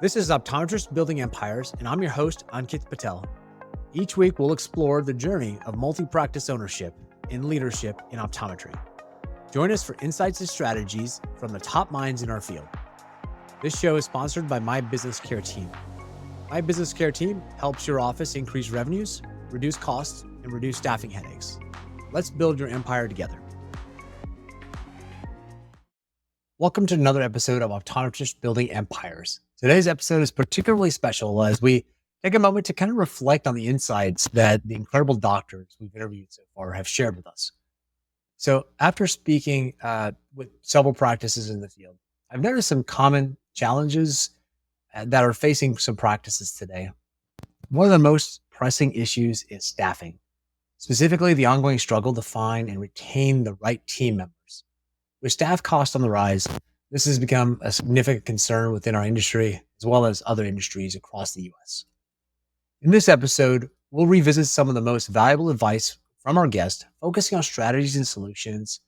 This is Optometrists Building Empires, and I'm your host, Ankit Patel. Each week, we'll explore the journey of multi-practice ownership and leadership in optometry. Join us for insights and strategies from the top minds in our field. This show is sponsored by My Business Care Team. My Business Care Team helps your office increase revenues, reduce costs, and reduce staffing headaches. Let's build your empire together. Welcome to another episode of Optometrists Building Empires. Today's episode is particularly special as we take a moment to kind of reflect on the insights that the incredible doctors we've interviewed so far have shared with us. So after speaking with several practices in the field, I've noticed some common challenges that are facing some practices today. One of the most pressing issues is staffing, specifically the ongoing struggle to find and retain the right team members. With staff costs on the rise, this has become a significant concern within our industry, as well as other industries across the US. In this episode, we'll revisit some of the most valuable advice from our guest, focusing on strategies and solutions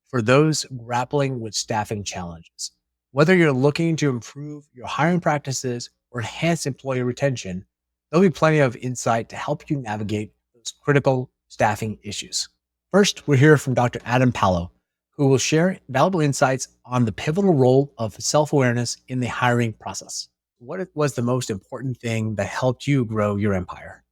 for those grappling with staffing challenges. Whether you're looking to improve your hiring practices or enhance employee retention, there'll be plenty of insight to help you navigate those critical staffing issues. First, we'll hear from Dr. Adam Palo, who will share valuable insights on the pivotal role of self-awareness in the hiring process. What was the most important thing that helped you grow your empire?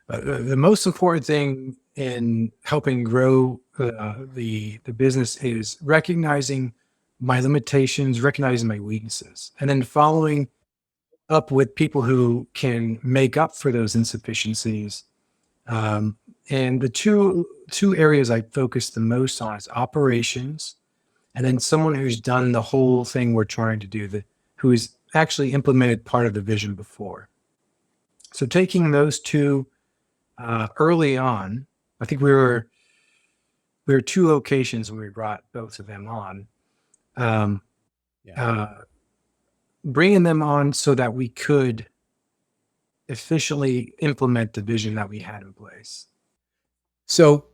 The most important thing in helping grow the business is recognizing my limitations, recognizing my weaknesses, and then following up with people who can make up for those insufficiencies. And the two areas I focus the most on is operations, and then someone who's done the whole thing we're trying to do, who's actually implemented part of the vision before. So taking those two early on, I think we were two locations when we brought both of them on. Bringing them on so that we could efficiently implement the vision that we had in place. So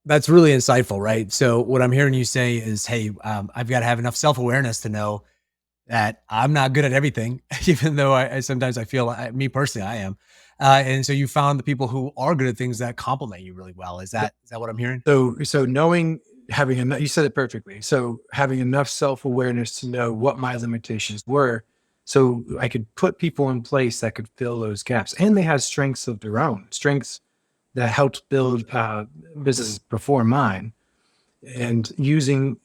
that's really insightful, right? So what I'm hearing you say is, hey, I've got to have enough self-awareness to know that I'm not good at everything, even though I sometimes I feel, me personally, I am. And so you found the people who are good at things that complement you really well. Is that what I'm hearing? So knowing, having enough, you said it perfectly. So having enough self-awareness to know what my limitations were, so I could put people in place that could fill those gaps. And they had strengths of their own, strengths that helped build businesses before mine, and using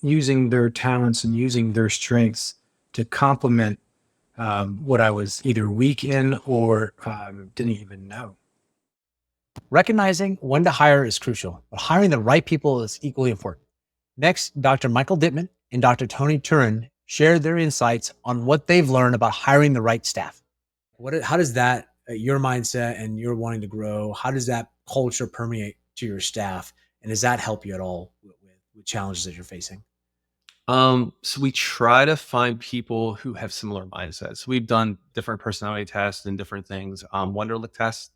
their talents and using their strengths to complement what I was either weak in or didn't even know. Recognizing when to hire is crucial, but hiring the right people is equally important. Next, Dr. Michael Dittman and Dr. Tony Turin share their insights on what they've learned about hiring the right staff. How does that, your mindset and you're wanting to grow, how does that culture permeate to your staff? And does that help you at all with challenges that you're facing? So we try to find people who have similar mindsets. We've done different personality tests and different things, Wonderlic tests,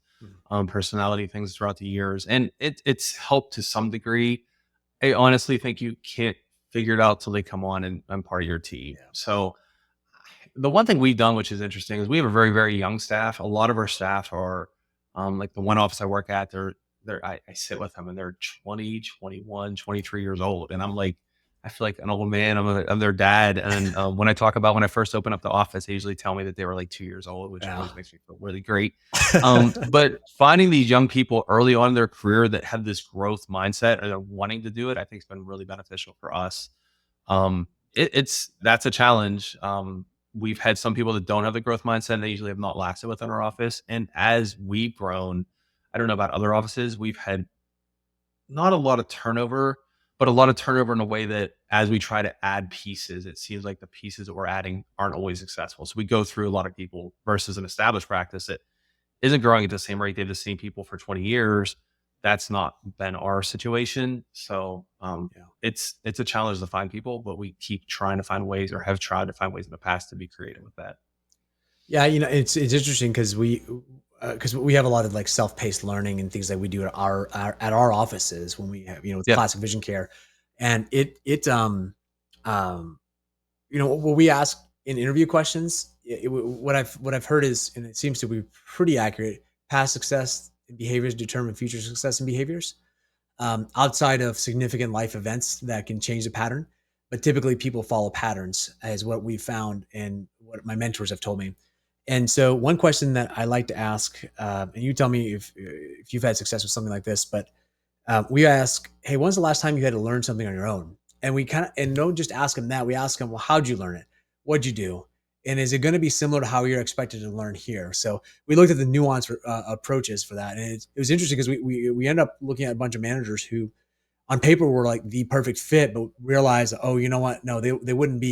personality things throughout the years. And it's helped to some degree. I honestly think you can't figure it out till they come on and I'm part of your team. Yeah. So the one thing we've done, which is interesting, is we have a very, very young staff. A lot of our staff are like the one office I work at, I sit with them and they're 20, 21, 23 years old. And I'm like, I feel like an old man. I'm their dad. And when I talk about when I first opened up the office, they usually tell me that they were like 2 years old, which always makes me feel really great. But finding these young people early on in their career that have this growth mindset and they're wanting to do it, I think has been really beneficial for us. That's a challenge. We've had some people that don't have the growth mindset and they usually have not lasted within our office. And as we've grown, I don't know about other offices, we've had not a lot of turnover, but a lot of turnover in a way that as we try to add pieces, it seems like the pieces that we're adding aren't always successful. So we go through a lot of people versus an established practice that isn't growing at the same rate. They have the same people for 20 years. That's not been our situation. So it's a challenge to find people, but we keep trying to find ways, or have tried to find ways in the past to be creative with that. Yeah, it's interesting because we have a lot of like self-paced learning and things that we do at our offices when we have, with classic vision care. And what we ask in interview questions, what I've heard is, and it seems to be pretty accurate, past success in behaviors determine future success in behaviors, outside of significant life events that can change the pattern. But typically, people follow patterns, as what we found and what my mentors have told me. And so, one question that I like to ask, and you tell me if you've had success with something like this, but we ask, "Hey, when's the last time you had to learn something on your own?" And we kind of, and don't just ask them that. We ask them, "Well, how'd you learn it? What'd you do? And is it going to be similar to how you're expected to learn here?" So we looked at the nuanced approaches for that, and it was interesting because we end up looking at a bunch of managers who, on paper, were like the perfect fit, but realize, oh, you know what? No, they wouldn't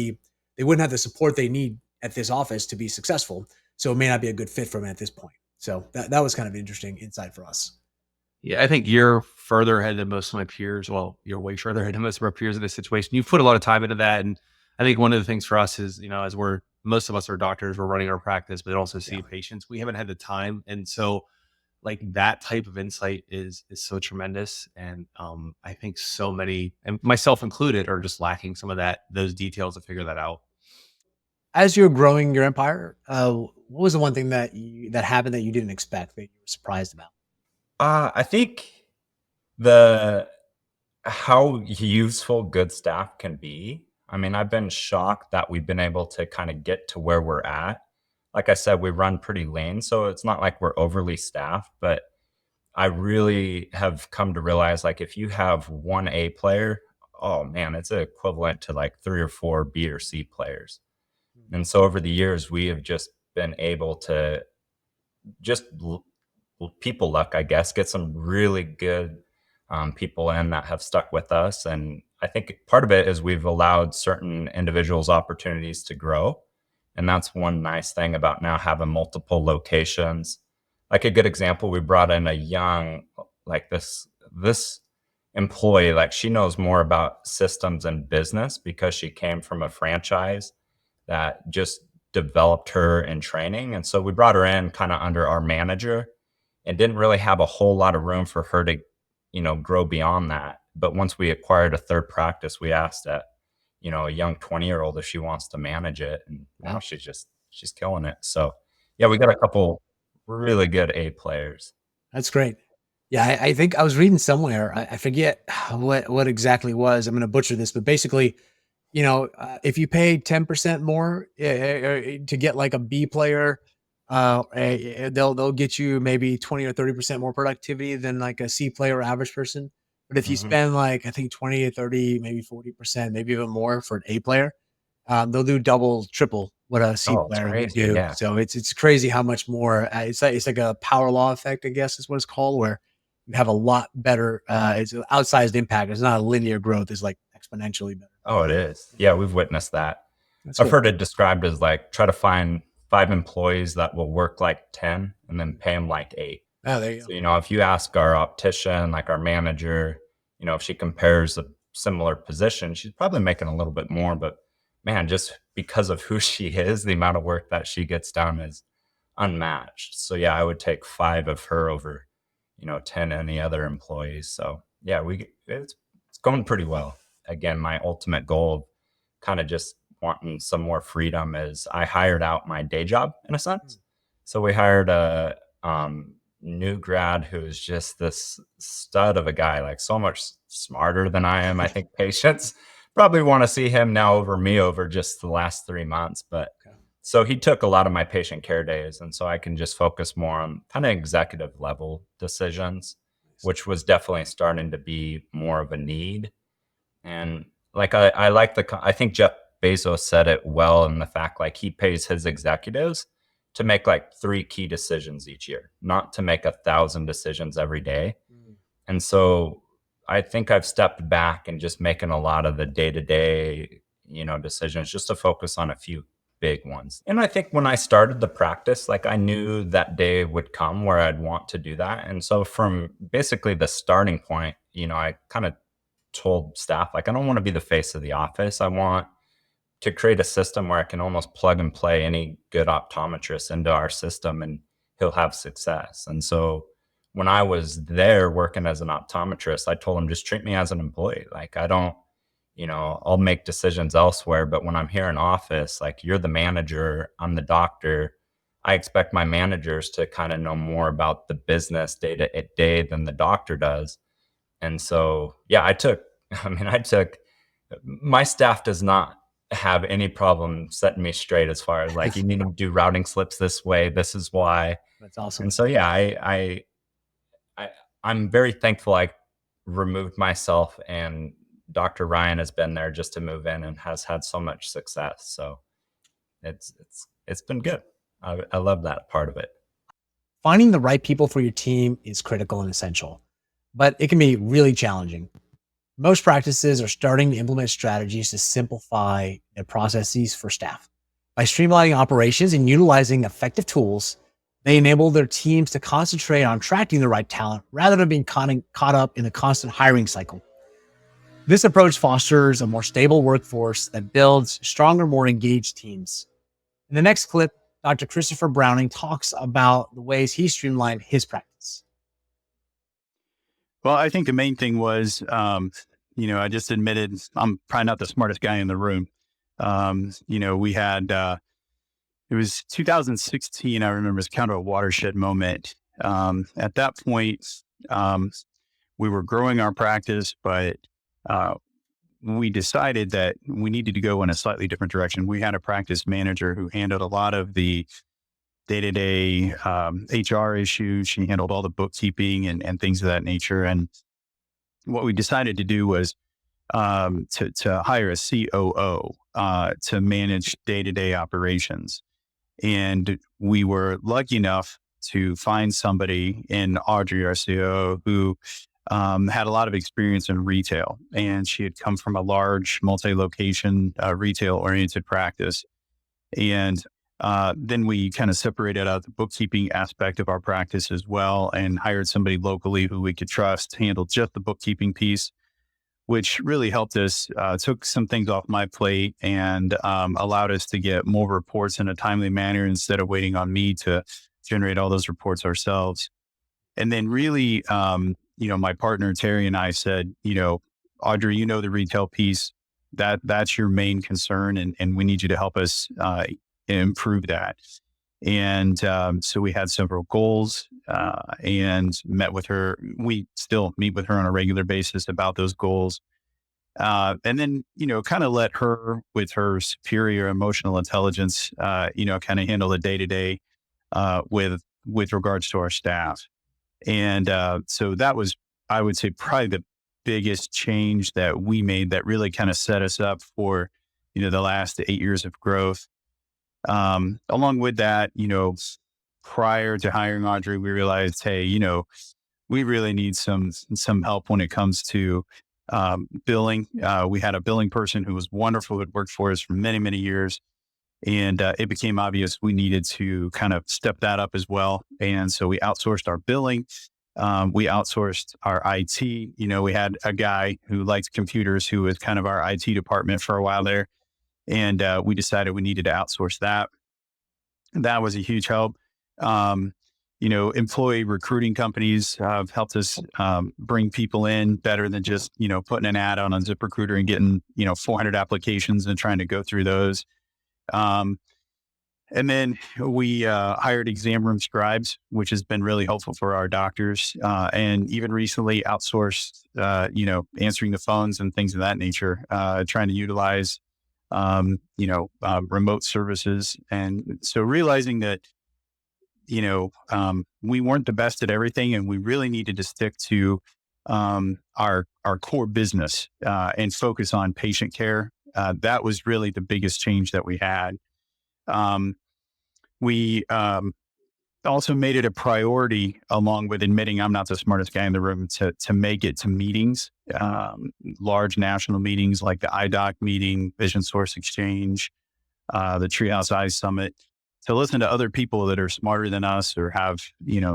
have the support they need at this office to be successful. So it may not be a good fit for them at this point. So that was kind of an interesting insight for us. Yeah, I think you're further ahead than most of my peers. Well, you're way further ahead than most of our peers in this situation. You've put a lot of time into that. And I think one of the things for us is, as most of us are doctors, we're running our practice, but also see Yeah. patients. We haven't had the time. And so like that type of insight is so tremendous. And I think so many, and myself included, are just lacking some of those details to figure that out. As you're growing your empire, what was the one thing that happened that you didn't expect that you were surprised about? I think the how useful good staff can be. I mean, I've been shocked that we've been able to kind of get to where we're at. Like I said, we run pretty lean, so it's not like we're overly staffed, but I really have come to realize like if you have one A player, oh man, it's equivalent to like 3 or 4 B or C players. And so over the years, we have just been able to just people luck, I guess, get some really good people in that have stuck with us. And I think part of it is we've allowed certain individuals opportunities to grow. And that's one nice thing about now having multiple locations. Like a good example, we brought in a young, like this employee, like she knows more about systems and business because she came from a franchise that just developed her in training. And so we brought her in kind of under our manager and didn't really have a whole lot of room for her to, grow beyond that. But once we acquired a third practice, we asked that, a young 20-year-old if she wants to manage it. And now she's killing it. So yeah, we got a couple really good A players. That's great. Yeah, I think I was reading somewhere. I forget what exactly it was. I'm going to butcher this, but basically, if you pay 10% more to get like a B player, they'll get you maybe 20 or 30% more productivity than like a C player or average person. But if you Mhm. spend like, I think 20 to 30, maybe 40%, maybe even more for an A player, they'll do double, triple what a C Oh, it's player would crazy. do. Yeah. So it's crazy how much more. It's like a power law effect, I guess is what it's called, where you have a lot better. It's an outsized impact. It's not a linear growth. It's like exponentially better. Oh, it is. Yeah, we've witnessed that. That's I've good. heard it described as like try to find 5 employees that will work like 10 and then pay them like 8. Oh, there you So, go. if you ask our optician, like our manager, if she compares a similar position, she's probably making a little bit more. But man, just because of who she is, the amount of work that she gets done is unmatched. So yeah, I would take 5 of her over, 10 any other employees. So yeah, it's going pretty well. Again, my ultimate goal of kind of just wanting some more freedom is I hired out my day job in a sense. So we hired a new grad who is just this stud of a guy, like so much smarter than I am. I think patients probably want to see him now over me over just the last 3 months. But Okay. so he took a lot of my patient care days. And so I can just focus more on kind of executive level decisions, Nice. which was definitely starting to be more of a need. And like I like I think Jeff Bezos said it well in the fact like he pays his executives to make like 3 key decisions each year, not to make 1,000 decisions every day. Mm. And so I think I've stepped back and just making a lot of the day-to-day, decisions just to focus on a few big ones. And I think when I started the practice, like I knew that day would come where I'd want to do that. And so from basically the starting point, I kind of told staff, like, I don't want to be the face of the office. I want to create a system where I can almost plug and play any good optometrist into our system and he'll have success. And so when I was there working as an optometrist, I told him just treat me as an employee. Like I don't, I'll make decisions elsewhere. But when I'm here in office, like, you're the manager, I'm the doctor. I expect my managers to kind of know more about the business day to day than the doctor does. And so, yeah, I took, my staff does not have any problem setting me straight as far as like, you need to do routing slips this way. This is why. That's awesome. And so, yeah, I I'm very thankful I removed myself, and Dr. Ryan has been there just to move in and has had so much success. So it's been good. I love that part of it. Finding the right people for your team is critical and essential, but it can be really challenging. Most practices are starting to implement strategies to simplify their processes for staff. By streamlining operations and utilizing effective tools, they enable their teams to concentrate on attracting the right talent rather than being caught up in the constant hiring cycle. This approach fosters a more stable workforce that builds stronger, more engaged teams. In the next clip, Dr. Christopher Browning talks about the ways he streamlined his practice. Well, I think the main thing was, I just admitted I'm probably not the smartest guy in the room. We had, it was 2016, I remember, it's kind of a watershed moment. At that point, we were growing our practice, but we decided that we needed to go in a slightly different direction. We had a practice manager who handled a lot of the day-to-day HR issues. She handled all the bookkeeping and things of that nature. And what we decided to do was to hire a COO to manage day-to-day operations. And we were lucky enough to find somebody in Audrey, our COO, who had a lot of experience in retail. And she had come from a large multi-location retail-oriented practice. And then we kind of separated out the bookkeeping aspect of our practice as well and hired somebody locally who we could trust to handle just the bookkeeping piece, which really helped us, took some things off my plate and allowed us to get more reports in a timely manner instead of waiting on me to generate all those reports ourselves. And then really, my partner, Terry, and I said, Audrey, the retail piece, that's your main concern. And we need you to help us improve that. And so we had several goals and met with her. We still meet with her on a regular basis about those goals. And then, kind of let her, with her superior emotional intelligence, kind of handle the day-to-day with regards to our staff. And so that was, I would say, probably the biggest change that we made that really kind of set us up for, the last 8 years of growth. Along with that, prior to hiring Audrey, we realized, hey, we really need some help when it comes to billing. We had a billing person who was wonderful, who had worked for us for many, many years. And it became obvious we needed to kind of step that up as well. And so we outsourced our billing. We outsourced our IT. We had a guy who liked computers who was kind of our IT department for a while there. And we decided we needed to outsource that. That was a huge help. Employee recruiting companies have helped us bring people in better than just, putting an ad on ZipRecruiter and getting, 400 applications and trying to go through those. And then we hired exam room scribes, which has been really helpful for our doctors. And even recently outsourced, answering the phones and things of that nature, trying to utilize remote services. And so realizing that, we weren't the best at everything and we really needed to stick to our core business and focus on patient care. That was really the biggest change that we had. We also made it a priority, along with admitting I'm not the smartest guy in the room, to make it to meetings, large national meetings like the IDOC meeting, Vision Source Exchange, the Treehouse Eyes Summit, to listen to other people that are smarter than us or have,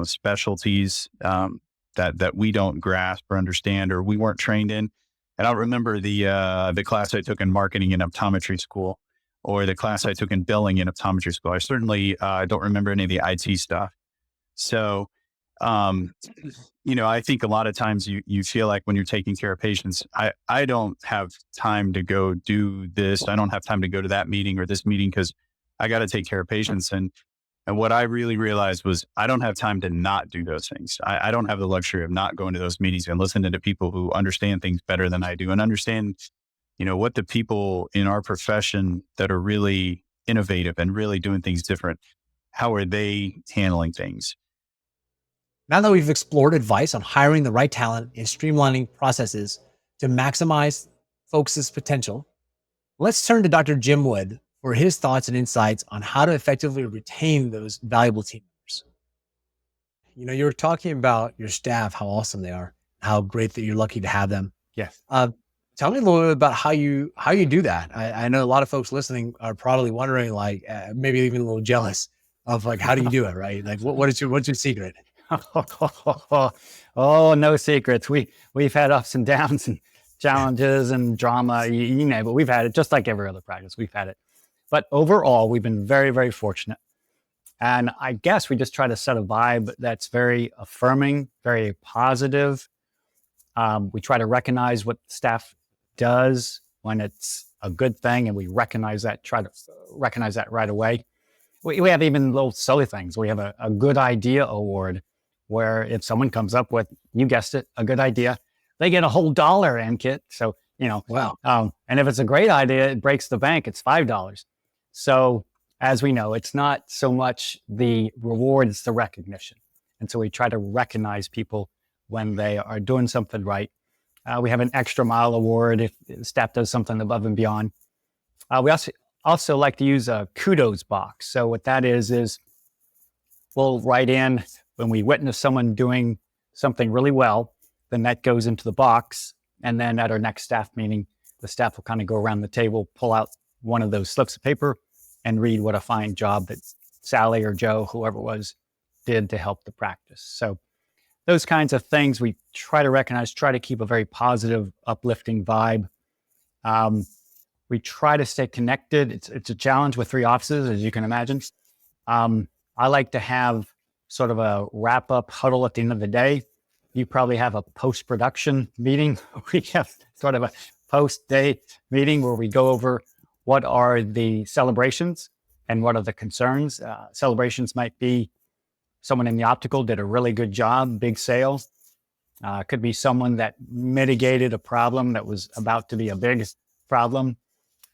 specialties that we don't grasp or understand or we weren't trained in. And I remember the class I took in marketing in optometry school, or the class I took in billing in optometry school. I certainly don't remember any of the IT stuff. So I think a lot of times you feel like when you're taking care of patients, I don't have time to go do this. I don't have time to go to that meeting or this meeting because I got to take care of patients. And what I really realized was I don't have time to not do those things. I don't have the luxury of not going to those meetings and listening to people who understand things better than I do and understand, what the people in our profession that are really innovative and really doing things different, how are they handling things? Now that we've explored advice on hiring the right talent and streamlining processes to maximize folks' potential, let's turn to Dr. Jim Wood for his thoughts and insights on how to effectively retain those valuable team members. You were talking about your staff, how awesome they are, how great that you're lucky to have them. Yes. Tell me a little bit about how you do that. I know a lot of folks listening are probably wondering, like, maybe even a little jealous of, like, how do you do it, right? Like, what's your secret? Oh, no secrets. We've had ups and downs and challenges and drama, you know, but we've had it just like every other practice. We've had it. But overall, we've been very, very fortunate. And I guess we just try to set a vibe that's very affirming, very positive. We try to recognize what staff does when it's a good thing, and we recognize that, try to recognize that right away. We have even little silly things. We have a good idea award where if someone comes up with, you guessed it, a good idea, they get a whole $1 in kit. So, Wow. And if it's a great idea, it breaks the bank, it's $5. So as we know, it's not so much the reward, it's the recognition. And so we try to recognize people when they are doing something right. We have an extra mile award if staff does something above and beyond. We also like to use a kudos box. So what that is we'll write in when we witness someone doing something really well, then that goes into the box. And then at our next staff meeting, the staff will kind of go around the table, pull out one of those slips of paper and read what a fine job that Sally or Joe, whoever it was, did to help the practice. So those kinds of things we try to recognize, try to keep a very positive, uplifting vibe. We try to stay connected. It's a challenge with 3 offices, as you can imagine. I like to have sort of a wrap-up huddle at the end of the day. You probably have a post-production meeting. We have sort of a post-day meeting where we go over what are the celebrations and what are the concerns. Celebrations might be someone in the optical did a really good job, big sales. Could be someone that mitigated a problem that was about to be a big problem.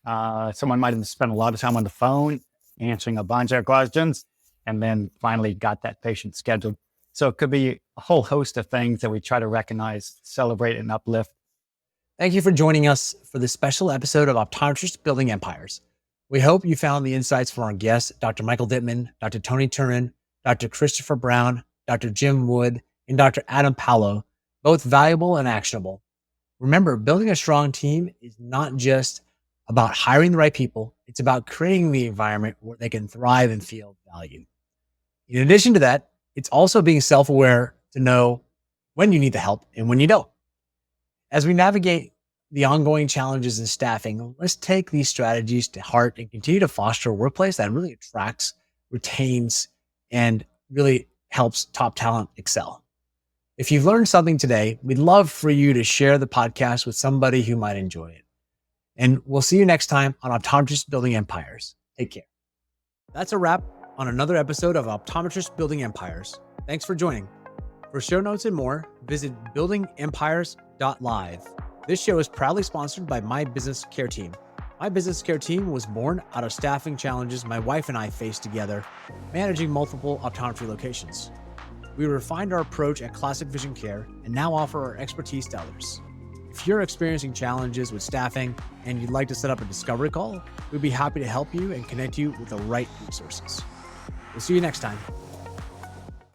Someone might have spent a lot of time on the phone answering a bunch of questions and then finally got that patient scheduled. So it could be a whole host of things that we try to recognize, celebrate, and uplift. Thank you for joining us for this special episode of Optometrists Building Empires. We hope you found the insights from our guests, Dr. Michael Dittman, Dr. Tony Turin, Dr. Christopher Brown, Dr. Jim Wood, and Dr. Adam Palo, both valuable and actionable. Remember, building a strong team is not just about hiring the right people. It's about creating the environment where they can thrive and feel valued. In addition to that, it's also being self-aware to know when you need the help and when you don't. As we navigate the ongoing challenges in staffing, let's take these strategies to heart and continue to foster a workplace that really attracts, retains, and really helps top talent excel. If you've learned something today, we'd love for you to share the podcast with somebody who might enjoy it. And we'll see you next time on Optometrists Building Empires. Take care. That's a wrap on another episode of Optometrists Building Empires. Thanks for joining. For show notes and more, visit buildingempires.live. This show is proudly sponsored by My Business Care Team. My Business Care Team was born out of staffing challenges my wife and I faced together, managing multiple optometry locations. We refined our approach at Classic Vision Care and now offer our expertise to others. If you're experiencing challenges with staffing and you'd like to set up a discovery call, we'd be happy to help you and connect you with the right resources. We'll see you next time.